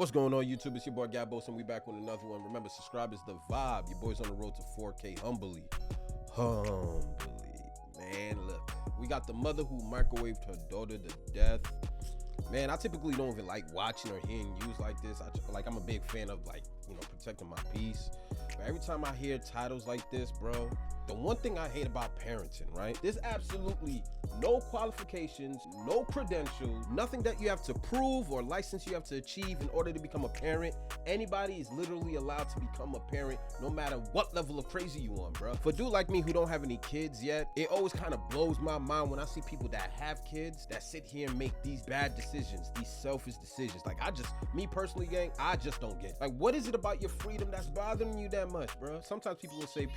What's going on, YouTube? It's your boy Gabos, and we back with another one. Remember, subscribe is the vibe. Your boy's on the road to 4K humbly. Man, look, we got the mother who microwaved her daughter to death. Man, I typically don't even like watching or hearing news like this. I'm a big fan of, protecting my peace. But every time I hear titles like this, bro, the one thing I hate about parenting, right? There's absolutely no qualifications, no credentials, nothing that you have to prove or license you have to achieve in order to become a parent. Anybody is literally allowed to become a parent, no matter what level of crazy you on, bro. For a dude like me who don't have any kids yet, it always kind of blows my mind when I see people that have kids that sit here and make these bad decisions, these selfish decisions. Like, me personally, gang, I just don't get it. Like, what is it about your freedom that's bothering you that much, bro? Sometimes people will say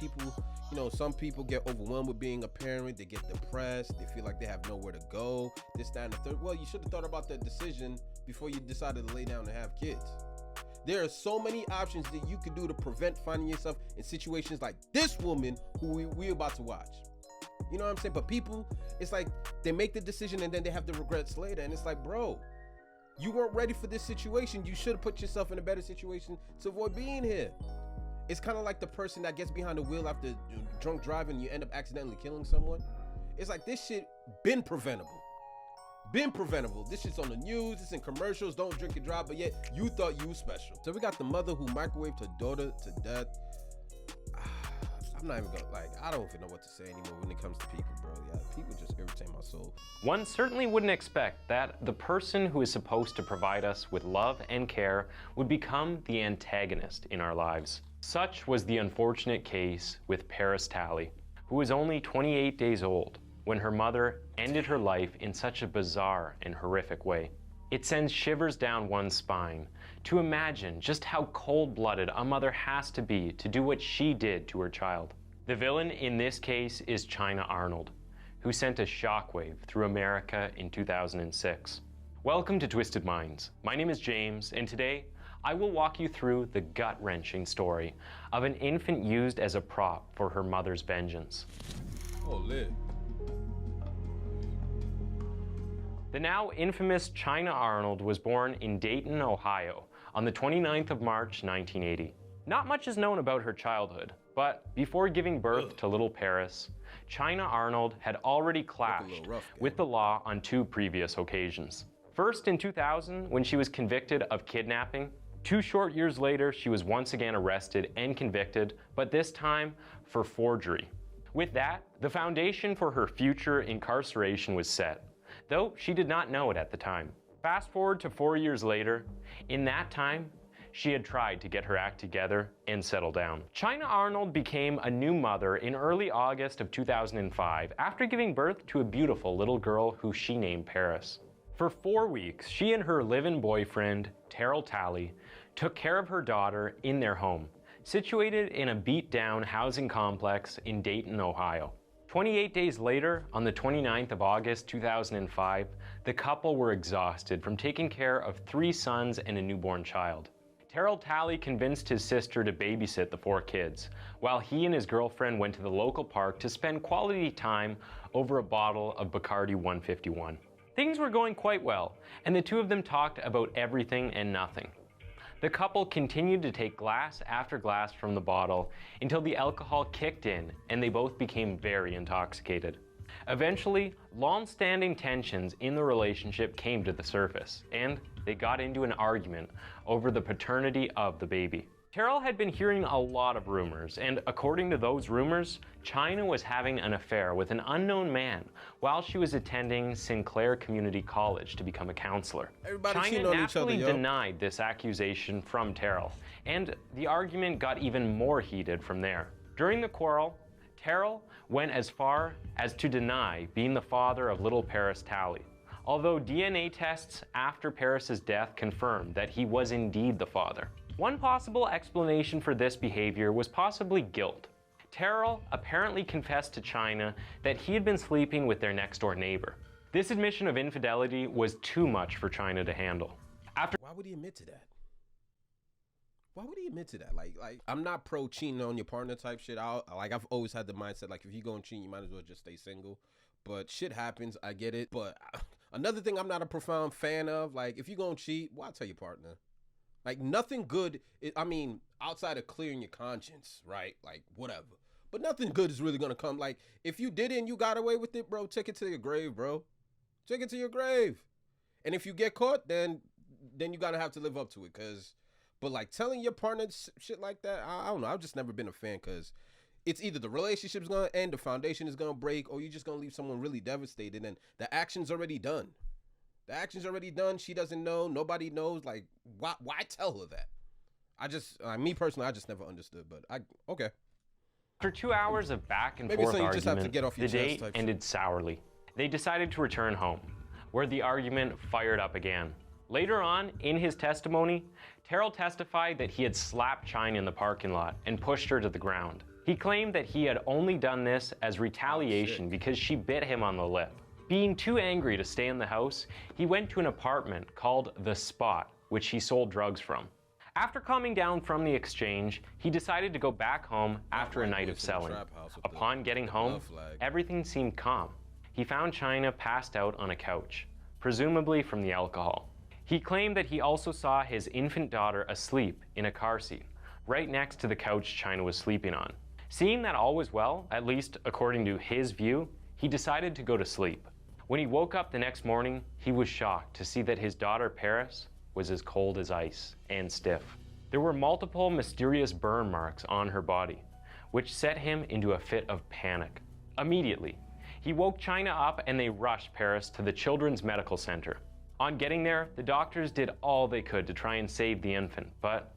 some people get overwhelmed with being a parent. They get depressed. They feel like they have nowhere to go. This, that, and the third. Well, you should have thought about that decision before you decided to lay down and have kids. There are so many options that you could do to prevent finding yourself in situations like this woman who we're about to watch. You know what I'm saying? But people, it's like they make the decision and then they have the regrets later. And it's like, bro, you weren't ready for this situation. You should have put yourself in a better situation to avoid being here. It's kind of like the person that gets behind the wheel after drunk driving and you end up accidentally killing someone. It's like, this shit been preventable. This shit's on the news, it's in commercials, don't drink and drive, but yet you thought you was special. So we got the mother who microwaved her daughter to death. I'm not even I don't even know what to say anymore when it comes to people, bro. Yeah, people just irritate my soul. One certainly wouldn't expect that the person who is supposed to provide us with love and care would become the antagonist in our lives. Such was the unfortunate case with Paris Talley, who was only 28 days old when her mother ended her life in such a bizarre and horrific way. It sends shivers down one's spine to imagine just how cold-blooded a mother has to be to do what she did to her child. The villain in this case is China Arnold, who sent a shockwave through America in 2006. Welcome to Twisted Minds. My name is James, and today I will walk you through the gut-wrenching story of an infant used as a prop for her mother's vengeance. Holy. The now infamous China Arnold was born in Dayton, Ohio on the 29th of March, 1980. Not much is known about her childhood, but before giving birth to little Paris, China Arnold had already clashed with the law on two previous occasions. First in 2000, when she was convicted of kidnapping. 2 short years later, she was once again arrested and convicted, but this time for forgery. With that, the foundation for her future incarceration was set, though she did not know it at the time. Fast forward to 4 years later. In that time, she had tried to get her act together and settle down. China Arnold became a new mother in early August of 2005 after giving birth to a beautiful little girl who she named Paris. For 4 weeks, she and her live-in boyfriend, Terrell Talley, took care of her daughter in their home, situated in a beat-down housing complex in Dayton, Ohio. 28 days later, on the 29th of August 2005, the couple were exhausted from taking care of 3 sons and a newborn child. Terrell Talley convinced his sister to babysit the 4 kids, while he and his girlfriend went to the local park to spend quality time over a bottle of Bacardi 151. Things were going quite well, and the two of them talked about everything and nothing. The couple continued to take glass after glass from the bottle until the alcohol kicked in and they both became very intoxicated. Eventually, long-standing tensions in the relationship came to the surface, and they got into an argument over the paternity of the baby. Terrell had been hearing a lot of rumors, and according to those rumors, China was having an affair with an unknown man while she was attending Sinclair Community College to become a counselor. China naturally denied this accusation from Terrell, and the argument got even more heated from there. During the quarrel, Terrell went as far as to deny being the father of little Paris Talley, although DNA tests after Paris's death confirmed that he was indeed the father. One possible explanation for this behavior was possibly guilt. Terrell apparently confessed to China that he had been sleeping with their next-door neighbor. This admission of infidelity was too much for China to handle. Why would he admit to that? Like, I'm not pro cheating on your partner type shit. I've always had the mindset, like, if you go and cheat, you might as well just stay single. But shit happens, I get it. But another thing I'm not a profound fan of, like, if you go and cheat, why tell your partner? Like nothing good. I mean, outside of clearing your conscience, right? Like whatever. But nothing good is really gonna come. Like if you did it and you got away with it, bro, take it to your grave, bro. Take it to your grave. And if you get caught, then you gotta have to live up to it. But like telling your partner shit like that, I don't know. I've just never been a fan because it's either the relationship's gonna end, the foundation is gonna break, or you're just gonna leave someone really devastated. And the action's already done. The action's already done. She doesn't know. Nobody knows. Like, why tell her that? Me personally, I just never understood. But okay. After 2 hours of back and Maybe forth so you argument, just have to get off your the chest date type ended sourly. They decided to return home, where the argument fired up again. Later on, in his testimony, Terrell testified that he had slapped China in the parking lot and pushed her to the ground. He claimed that he had only done this as retaliation because she bit him on the lip. Being too angry to stay in the house, he went to an apartment called The Spot, which he sold drugs from. After calming down from the exchange, he decided to go back home after a night of selling. Upon getting home, everything seemed calm. He found China passed out on a couch, presumably from the alcohol. He claimed that he also saw his infant daughter asleep in a car seat, right next to the couch China was sleeping on. Seeing that all was well, at least according to his view, he decided to go to sleep. When he woke up the next morning, he was shocked to see that his daughter Paris was as cold as ice and stiff. There were multiple mysterious burn marks on her body, which set him into a fit of panic. Immediately, he woke China up and they rushed Paris to the Children's Medical Center. On getting there, the doctors did all they could to try and save the infant, but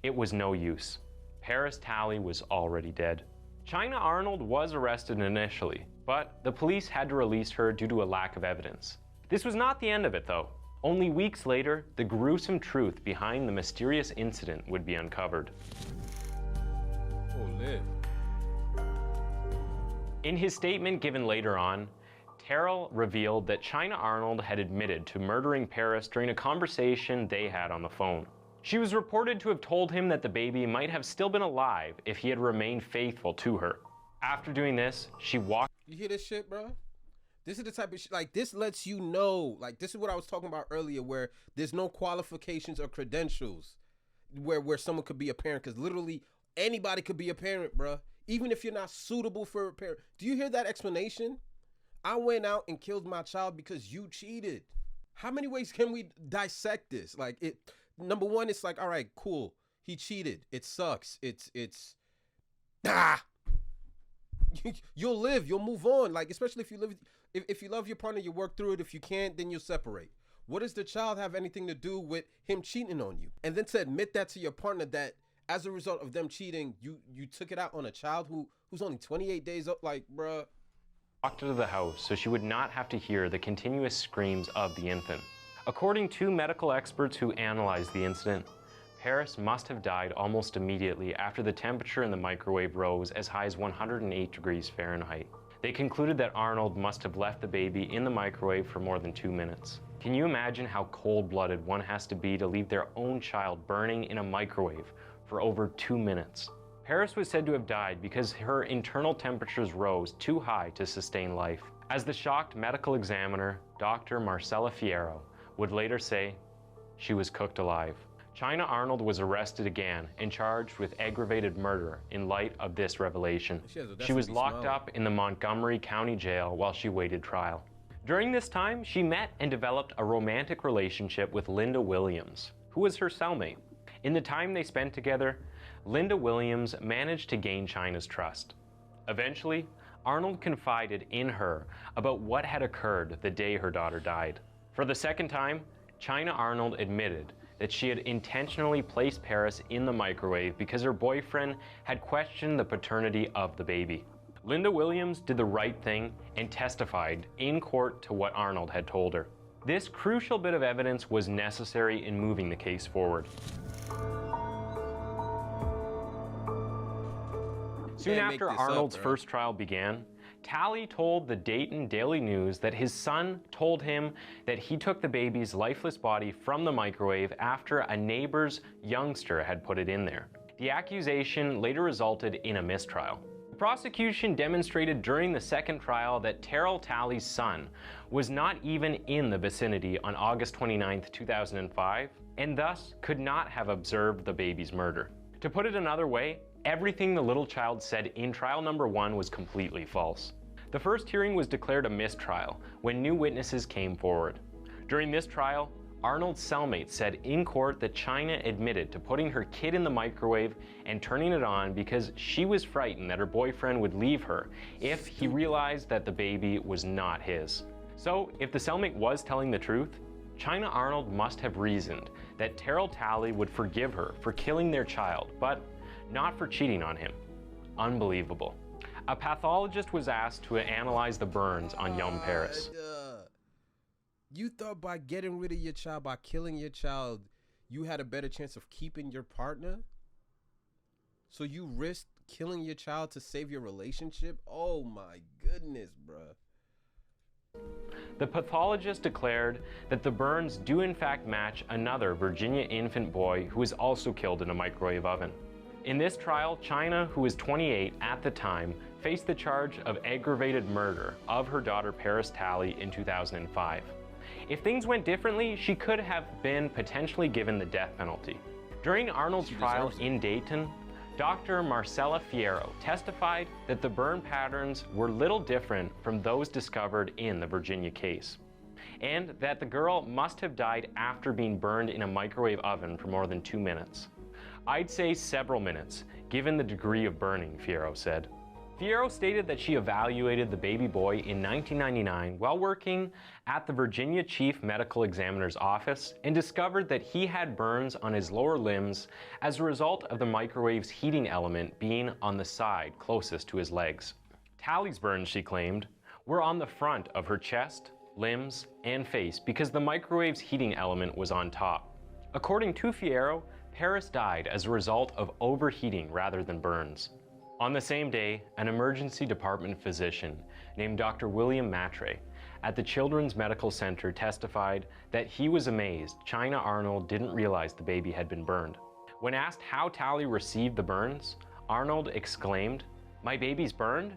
it was no use. Paris Talley was already dead. China Arnold was arrested initially, but the police had to release her due to a lack of evidence. This was not the end of it though. Only weeks later, the gruesome truth behind the mysterious incident would be uncovered. In his statement given later on, Terrell revealed that China Arnold had admitted to murdering Paris during a conversation they had on the phone. She was reported to have told him that the baby might have still been alive if he had remained faithful to her. After doing this, she walked. You hear this shit, bro? This is the type of shit, like, this lets you know, like, this is what I was talking about earlier, where there's no qualifications or credentials where someone could be a parent, because literally anybody could be a parent, bro. Even if you're not suitable for a parent. Do you hear that explanation? I went out and killed my child because you cheated. How many ways can we dissect this? Like, number one, it's like, all right, cool. He cheated. It sucks. You'll live. You'll move on. Like, especially if you love your partner, you work through it. If you can't, then you'll separate. What does the child have anything to do with him cheating on you? And then to admit that to your partner, that as a result of them cheating, you took it out on a child who's only 28 days old. Like, bruh. Walked to the house so she would not have to hear the continuous screams of the infant. According to medical experts who analyzed the incident, Paris must have died almost immediately after the temperature in the microwave rose as high as 108 degrees Fahrenheit. They concluded that Arnold must have left the baby in the microwave for more than 2 minutes. Can you imagine how cold-blooded one has to be to leave their own child burning in a microwave for over 2 minutes? Paris was said to have died because her internal temperatures rose too high to sustain life. As the shocked medical examiner, Dr. Marcella Fierro, would later say, she was cooked alive. China Arnold was arrested again and charged with aggravated murder in light of this revelation. She was locked up in the Montgomery County Jail while she waited trial. During this time, she met and developed a romantic relationship with Linda Williams, who was her cellmate. In the time they spent together, Linda Williams managed to gain China's trust. Eventually, Arnold confided in her about what had occurred the day her daughter died. For the second time, China Arnold admitted that she had intentionally placed Paris in the microwave because her boyfriend had questioned the paternity of the baby. Linda Williams did the right thing and testified in court to what Arnold had told her. This crucial bit of evidence was necessary in moving the case forward. Soon after Arnold's first trial began, Talley told the Dayton Daily News that his son told him that he took the baby's lifeless body from the microwave after a neighbor's youngster had put it in there. The accusation later resulted in a mistrial. The prosecution demonstrated during the second trial that Terrell Talley's son was not even in the vicinity on August 29, 2005, and thus could not have observed the baby's murder. To put it another way, everything the little child said in trial number 1 was completely false. The first hearing was declared a mistrial when new witnesses came forward. During this trial, Arnold's cellmate said in court that China admitted to putting her kid in the microwave and turning it on because she was frightened that her boyfriend would leave her if he realized that the baby was not his. So, if the cellmate was telling the truth, China Arnold must have reasoned that Terrell Talley would forgive her for killing their child, but not for cheating on him. Unbelievable. A pathologist was asked to analyze the burns on young Paris. You thought by getting rid of your child, by killing your child, you had a better chance of keeping your partner? So you risked killing your child to save your relationship? Oh my goodness, bruh. The pathologist declared that the burns do in fact match another Virginia infant boy who was also killed in a microwave oven. In this trial, China, who was 28 at the time, faced the charge of aggravated murder of her daughter Paris Talley in 2005. If things went differently, she could have been potentially given the death penalty. During Arnold's trial in Dayton, Dr. Marcella Fierro testified that the burn patterns were little different from those discovered in the Virginia case, and that the girl must have died after being burned in a microwave oven for more than 2 minutes. I'd say several minutes, given the degree of burning, Fierro said. Fierro stated that she evaluated the baby boy in 1999 while working at the Virginia Chief Medical Examiner's office and discovered that he had burns on his lower limbs as a result of the microwave's heating element being on the side closest to his legs. Talley's burns, she claimed, were on the front of her chest, limbs, and face because the microwave's heating element was on top. According to Fierro, Paris died as a result of overheating rather than burns. On the same day, an emergency department physician named Dr. William Matre at the Children's Medical Center testified that he was amazed China Arnold didn't realize the baby had been burned. When asked how Talley received the burns, Arnold exclaimed, "My baby's burned?"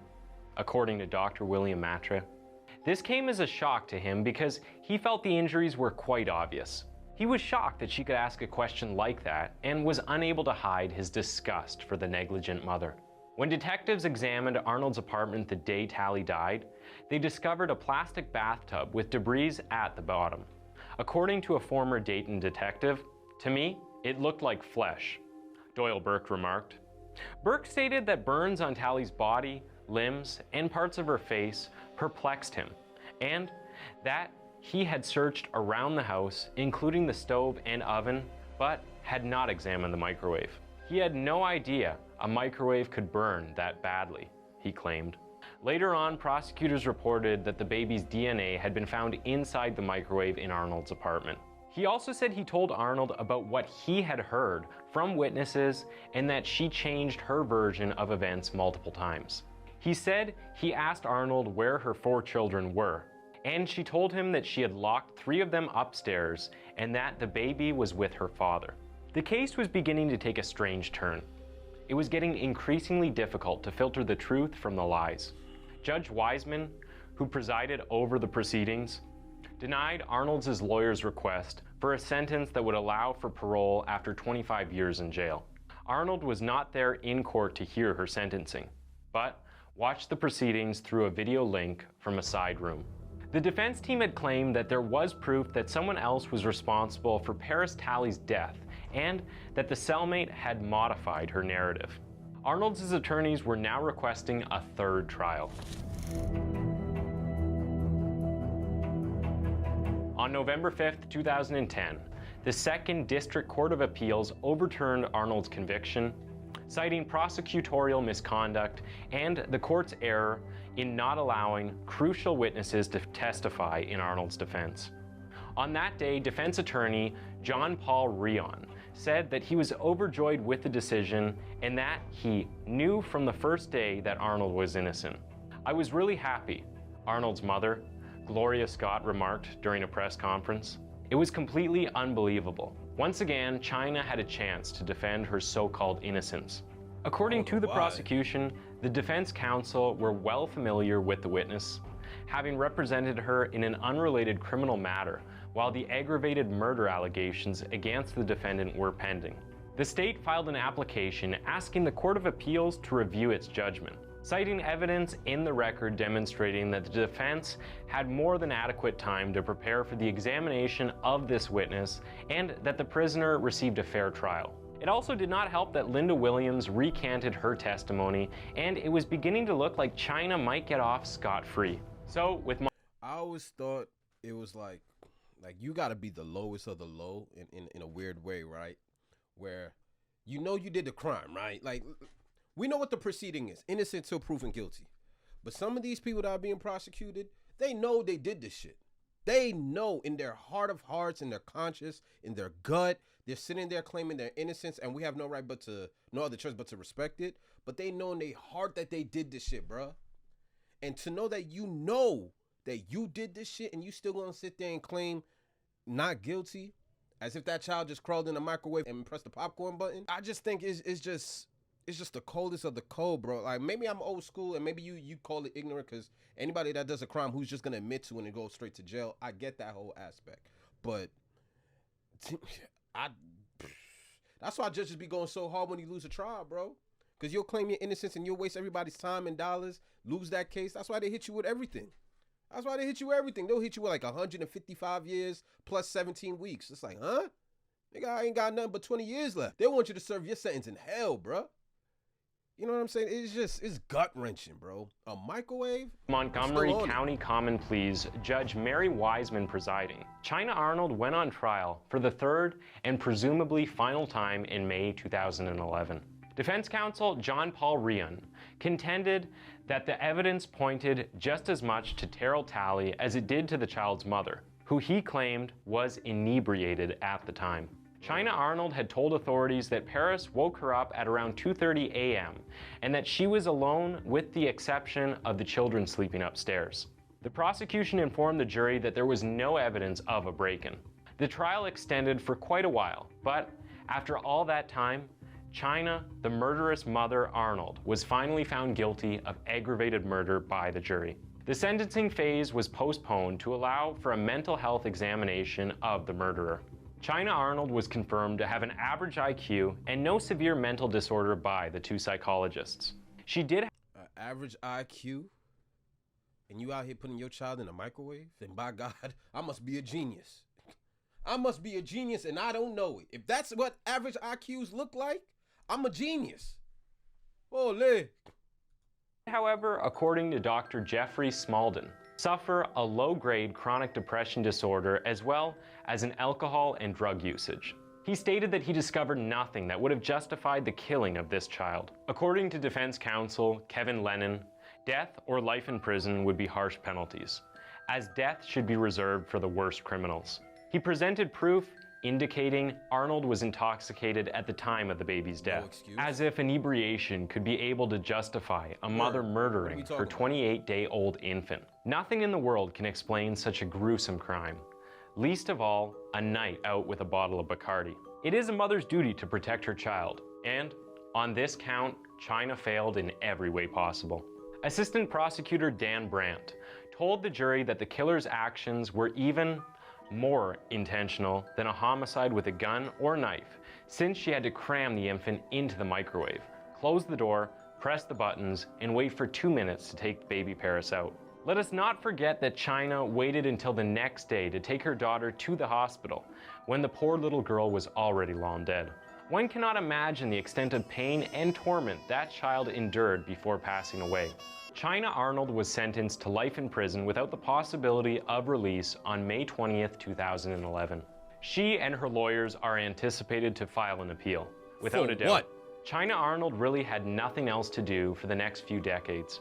according to Dr. William Matre. This came as a shock to him because he felt the injuries were quite obvious. He was shocked that she could ask a question like that and was unable to hide his disgust for the negligent mother. When detectives examined Arnold's apartment the day Talley died, they discovered a plastic bathtub with debris at the bottom. According to a former Dayton detective, "To me, it looked like flesh," Doyle Burke remarked. Burke stated that burns on Talley's body, limbs, and parts of her face perplexed him, and that he had searched around the house, including the stove and oven, but had not examined the microwave. He had no idea a microwave could burn that badly, he claimed. Later on, prosecutors reported that the baby's DNA had been found inside the microwave in Arnold's apartment. He also said he told Arnold about what he had heard from witnesses and that she changed her version of events multiple times. He said he asked Arnold where her 4 children were, and she told him that she had locked 3 of them upstairs and that the baby was with her father. The case was beginning to take a strange turn. It was getting increasingly difficult to filter the truth from the lies. Judge Wiseman, who presided over the proceedings, denied Arnold's lawyer's request for a sentence that would allow for parole after 25 years in jail. Arnold was not there in court to hear her sentencing, but watched the proceedings through a video link from a side room. The defense team had claimed that there was proof that someone else was responsible for Paris Talley's death and that the cellmate had modified her narrative. Arnold's attorneys were now requesting a 3rd trial. On November 5th, 2010, the 2nd District Court of Appeals overturned Arnold's conviction, citing prosecutorial misconduct and the court's error in not allowing crucial witnesses to testify in Arnold's defense. On that day, defense attorney John Paul Rion said that he was overjoyed with the decision and that he knew from the first day that Arnold was innocent. "I was really happy," Arnold's mother, Gloria Scott, remarked during a press conference. "It was completely unbelievable. Once again, China had a chance to defend her so-called innocence." According to the prosecution, the defense counsel were well familiar with the witness, having represented her in an unrelated criminal matter while the aggravated murder allegations against the defendant were pending. The state filed an application asking the Court of Appeals to review its judgment, citing evidence in the record demonstrating that the defense had more than adequate time to prepare for the examination of this witness and that the prisoner received a fair trial. It also did not help that Linda Williams recanted her testimony, and it was beginning to look like China might get off scot-free. So with I always thought it was like you got to be the lowest of the low in a weird way, right? Where you know you did the crime, right? Like, we know what the proceeding is, innocent till proven guilty. But some of these people that are being prosecuted, they know they did this shit. They know in their heart of hearts, in their conscience, in their gut, they're sitting there claiming their innocence, and we have no other choice but to respect it. But they know in their heart that they did this shit, bruh. And to know that you did this shit and you still gonna sit there and claim not guilty, as if that child just crawled in the microwave and pressed the popcorn button, I just think it's just the coldest of the cold, bro. Like, maybe I'm old school and maybe you call it ignorant, because anybody that does a crime who's just gonna admit to it and go straight to jail, I get that whole aspect. But that's why judges be going so hard when you lose a trial, bro. Because you'll claim your innocence and you'll waste everybody's time and dollars, lose that case. That's why they hit you with everything. They'll hit you with like 155 years plus 17 weeks. It's like, huh? Nigga, I ain't got nothing but 20 years left. They want you to serve your sentence in hell, bro. You know what I'm saying? It's gut-wrenching, bro. A microwave? Montgomery County Common Pleas, Judge Mary Wiseman presiding, China Arnold went on trial for the third and presumably final time in May 2011. Defense counsel John Paul Rion contended that the evidence pointed just as much to Terrell Talley as it did to the child's mother, who he claimed was inebriated at the time. China Arnold had told authorities that Paris woke her up at around 2:30 a.m. and that she was alone with the exception of the children sleeping upstairs. The prosecution informed the jury that there was no evidence of a break-in. The trial extended for quite a while, but after all that time, China, the murderous mother Arnold, was finally found guilty of aggravated murder by the jury. The sentencing phase was postponed to allow for a mental health examination of the murderer. China Arnold was confirmed to have an average IQ and no severe mental disorder by the two psychologists. She did have average IQ? And you out here putting your child in a microwave? And by God, I must be a genius. I must be a genius and I don't know it. If that's what average IQs look like, I'm a genius. Holy. However, according to Dr. Jeffrey Smalden, suffer a low-grade chronic depression disorder as well as an alcohol and drug usage. He stated that he discovered nothing that would have justified the killing of this child. According to defense counsel Kevin Lennon, death or life in prison would be harsh penalties, as death should be reserved for the worst criminals. He presented proof indicating Arnold was intoxicated at the time of the baby's death, as if inebriation could be able to justify a mother murdering her 28-day-old infant. Nothing in the world can explain such a gruesome crime, least of all, a night out with a bottle of Bacardi. It is a mother's duty to protect her child, and on this count, China failed in every way possible. Assistant Prosecutor Dan Brandt told the jury that the killer's actions were even more intentional than a homicide with a gun or knife, since she had to cram the infant into the microwave, close the door, press the buttons, and wait for 2 minutes to take baby Paris out. Let us not forget that China waited until the next day to take her daughter to the hospital, when the poor little girl was already long dead. One cannot imagine the extent of pain and torment that child endured before passing away. China Arnold was sentenced to life in prison without the possibility of release on May 20th, 2011. She and her lawyers are anticipated to file an appeal. Without a doubt, China Arnold really had nothing else to do for the next few decades.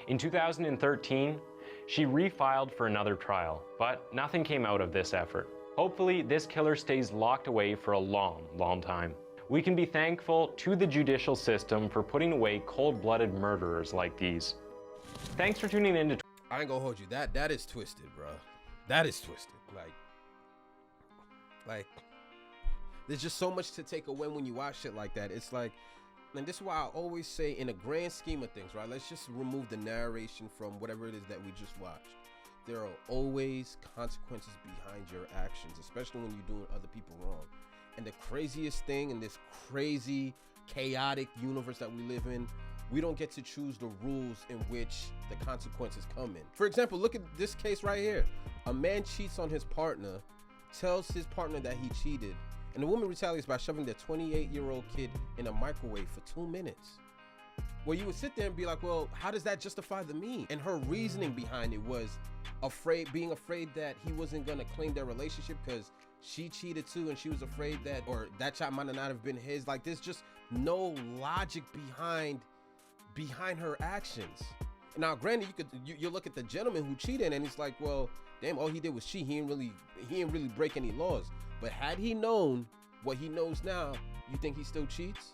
In 2013, she refiled for another trial, but nothing came out of this effort. Hopefully, this killer stays locked away for a long, long time. We can be thankful to the judicial system for putting away cold-blooded murderers like these. Thanks for tuning in to... I ain't gonna hold you. That is twisted, bro. That is twisted. Like, there's just so much to take away when you watch shit like that. It's like, and this is why I always say, in the grand scheme of things, right? Let's just remove the narration from whatever it is that we just watched. there are always consequences behind your actions, especially when you're doing other people wrong. And the craziest thing in this crazy, chaotic universe that we live in, we don't get to choose the rules in which the consequences come in. For example, look at this case right here. A man cheats on his partner, tells his partner that he cheated, and the woman retaliates by shoving their 28-year-old kid in a microwave for 2 minutes. Well, you would sit there and be like, well, how does that justify the me? And her reasoning behind it was being afraid that he wasn't gonna claim their relationship because she cheated too, and she was afraid that, or that child might not have been his. Like, there's just no logic behind her actions. Now, granted, you look at the gentleman who cheated, and it's like, well, damn, all he did was cheat. He didn't really break any laws. But had he known what he knows now, you think he still cheats?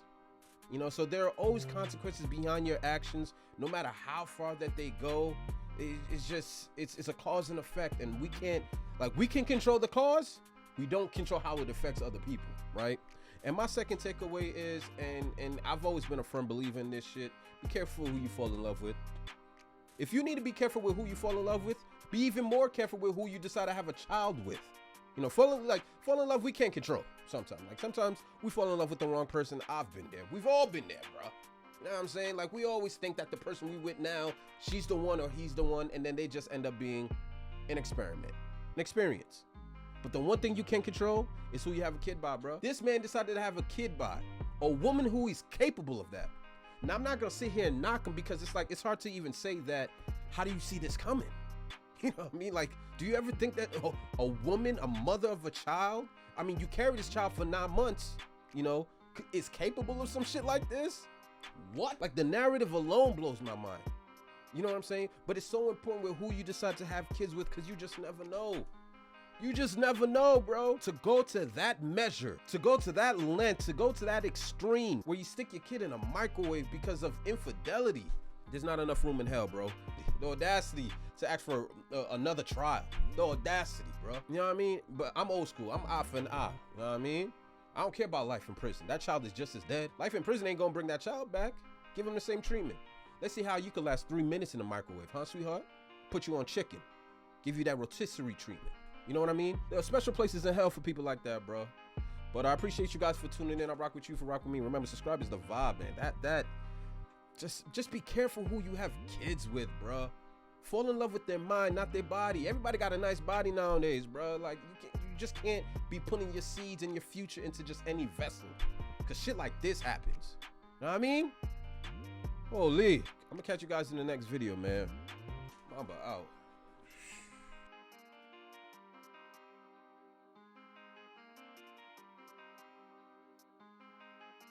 You know, so there are always consequences behind your actions, no matter how far that they go. It's a cause and effect, and we can control the cause. We don't control how it affects other people, right? And my second takeaway is, and I've always been a firm believer in this shit, be careful who you fall in love with. If you need to be careful with who you fall in love with, be even more careful with who you decide to have a child with. You know, fall in love we can't control sometimes. Like, sometimes we fall in love with the wrong person. I've been there. We've all been there, bro. You know what I'm saying? Like, we always think that the person we with now, she's the one or he's the one, and then they just end up being an experiment, an experience. But the one thing you can control is who you have a kid by, bro. This man decided to have a kid by a woman who is capable of that. Now, I'm not gonna sit here and knock him, because it's hard to even say that. How do you see this coming? You know what I mean? Like, do you ever think that a woman, a mother of a child, I mean, you carry this child for 9 months, you know, is capable of some shit like this? What? Like, the narrative alone blows my mind. You know what I'm saying? But it's so important with who you decide to have kids with, because you just never know. You just never know, bro. To go to that measure, to go to that length, to go to that extreme where you stick your kid in a microwave because of infidelity. There's not enough room in hell, bro. The audacity to ask for another trial. The audacity, bro. You know what I mean? But I'm old school. I'm eye for an eye. You know what I mean? I don't care about life in prison. That child is just as dead. Life in prison ain't gonna bring that child back. Give him the same treatment. Let's see how you could last 3 minutes in the microwave, huh, sweetheart? Put you on chicken. Give you that rotisserie treatment. You know what I mean? There are special places in hell for people like that, bro. But I appreciate you guys for tuning in. I rock with you for rocking with me. Remember, subscribe is the vibe, man. Just be careful who you have kids with, bro. Fall in love with their mind, not their body. Everybody got a nice body nowadays, bro. Like, you just can't be putting your seeds and your future into just any vessel, because shit like this happens. You know what I mean? Holy. I'm gonna catch you guys in the next video, man. Mamba out.